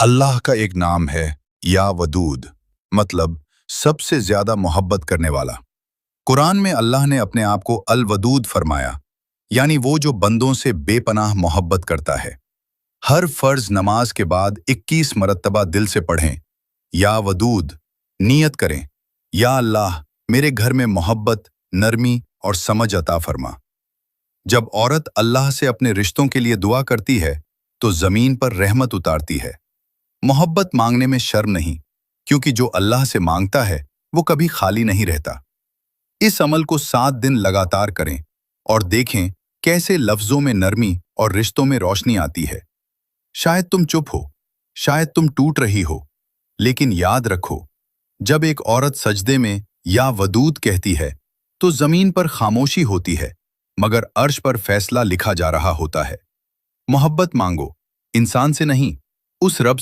अल्लाह का एक नाम है या वदूद, मतलब सबसे ज्यादा मोहब्बत करने वाला। कुरान में अल्लाह ने अपने आप को अल वदूद फरमाया, यानी वो जो बंदों से बेपनाह मोहब्बत करता है। हर फर्ज नमाज के बाद 21 मरतबा दिल से पढ़ें, या वदूद, नियत करें, या अल्लाह मेरे घर में मोहब्बत, नरमी और समझ अता फरमा। जब औरत अल्लाह से अपने रिश्तों के लिए दुआ करती है तो जमीन पर रहमत उतारती है। मोहब्बत मांगने में शर्म नहीं, क्योंकि जो अल्लाह से मांगता है वो कभी खाली नहीं रहता। इस अमल को 7 दिन लगातार करें और देखें कैसे लफ्जों में नरमी और रिश्तों में रोशनी आती है। शायद तुम चुप हो, शायद तुम टूट रही हो, लेकिन याद रखो, जब एक औरत सजदे में या वदूद कहती है तो जमीन पर खामोशी होती है, मगर अर्श पर फैसला लिखा जा रहा होता है। मोहब्बत मांगो, इंसान से नहीं, उस रब से।